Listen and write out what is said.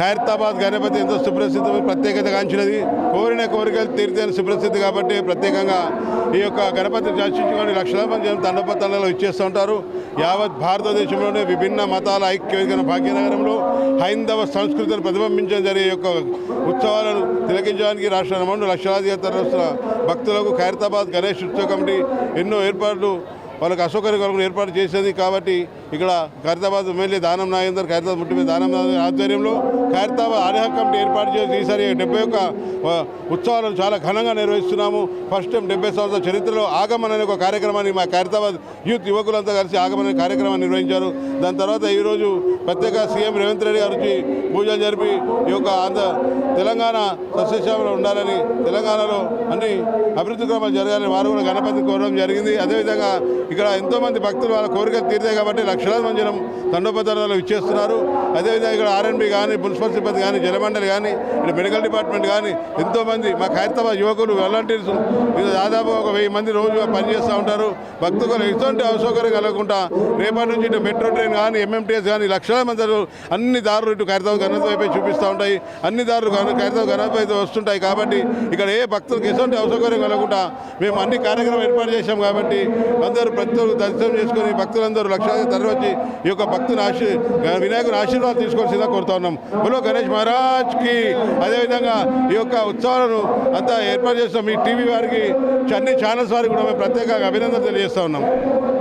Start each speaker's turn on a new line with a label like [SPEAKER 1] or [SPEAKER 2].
[SPEAKER 1] ఖైరతాబాద్ గణపతి ఎంతో సుప్రసిద్ధమైన ప్రత్యేకత గాంచినది. కోరిన కోరికలు తీర్చని సుప్రసిద్ధి కాబట్టి ప్రత్యేకంగా ఈ యొక్క గణపతిని దర్శించుకొని లక్షలాది మంది తండోపతండాలు ఇచ్చేస్తూ ఉంటారు. యావత్ భారతదేశంలోనే విభిన్న మతాల ఐక్యమైన భాగ్యనగరంలో హైందవ సంస్కృతిని ప్రతిబింబించడం జరిగే యొక్క ఉత్సవాలను తిలకించడానికి రాష్ట్ర నమూడు లక్షలాది తరలిస్తున్న భక్తులకు ఖైరతాబాద్ గణేష్ ఉత్సవ కమిటీ ఎన్నో ఏర్పాట్లు వాళ్ళకి అసౌకర్యం ఏర్పాటు చేసేది. కాబట్టి ఇక్కడ ఖైరతాబాద్ ఎమ్మెల్యే దానం నాగేందర్, ఖైరతాబాద్ ముట్టి దానం నాగేందర్ ఆధ్వర్యంలో ఖైరతాబాద్ ఆర్హ కమిటీ ఏర్పాటు చేసి ఈసారి 71 ఉత్సవాలను చాలా ఘనంగా నిర్వహిస్తున్నాము. ఫస్ట్ టైం 70 సంవత్సరాల చరిత్రలో ఆగమన్ అనే ఒక కార్యక్రమాన్ని మా ఖైరతాబాద్ యూత్ యువకులంతా కలిసి ఆగమన్ అనే కార్యక్రమాన్ని నిర్వహించారు. దాని తర్వాత ఈరోజు ప్రత్యేక సీఎం రేవంత్ రెడ్డి గారు వచ్చి పూజలు జరిపి ఈ యొక్క తెలంగాణ సస్యశ్యామలో ఉండాలని, తెలంగాణలో అన్ని అభివృద్ధి క్రమాలు జరగాలని వారు కూడా గణపతిని కోరడం జరిగింది. అదేవిధంగా ఇక్కడ ఎంతోమంది భక్తులు వాళ్ళ కోరికలు తీర్తాయి కాబట్టి లక్షలాది మంది జనం తండోపతండాలు ఇచ్చేస్తున్నారు. అదేవిధంగా ఇక్కడ ఆర్ఎండ్బి కానీ, మున్సిపల్ సిబ్బంది కానీ, జలమండలి కానీ, ఇక్కడ మెడికల్ డిపార్ట్మెంట్ కానీ ఎంతోమంది మా ఖైరతాబాద్ యువకులు వాలంటీర్స్ దాదాపు ఒక 1000 మంది రోజు పనిచేస్తూ ఉంటారు. భక్తులు ఎటువంటి అసౌకర్యం కలగకుండా రేపటి నుంచి ఇటు మెట్రో ట్రైన్ కానీ, ఎంఎంటీఎస్ కానీ లక్షలాది మంది అన్ని దారులు ఇటు ఖైరతాబాద్ గణపతి వైపు చూపిస్తూ ఉంటాయి. అన్ని దారులు ఖైరతాబాద్ గణపతి అయితే వస్తుంటాయి. కాబట్టి ఇక్కడ ఏ భక్తులకు ఎటువంటి అసౌకర్యం కలగకుండా మేము అన్ని కార్యక్రమాలు ఏర్పాటు చేశాం. కాబట్టి అందరూ ప్రతి దర్శనం చేసుకుని భక్తులందరూ లక్షలాది తరలివచ్చి ఈ యొక్క భక్తుని వినాయకుని ఆశీర్వాదాలు తీసుకోవాల్సిందిగా కోరుతా ఉన్నాం. బోలో గణేష్ మహారాజ్కి. అదేవిధంగా ఈ యొక్క ఉత్సవాలను అంతా ఏర్పాటు చేస్తాం. మీ టీవీ వారికి, అన్ని ఛానల్స్ వారికి కూడా మేము ప్రత్యేకంగా అభినందనలు తెలియజేస్తా ఉన్నాం.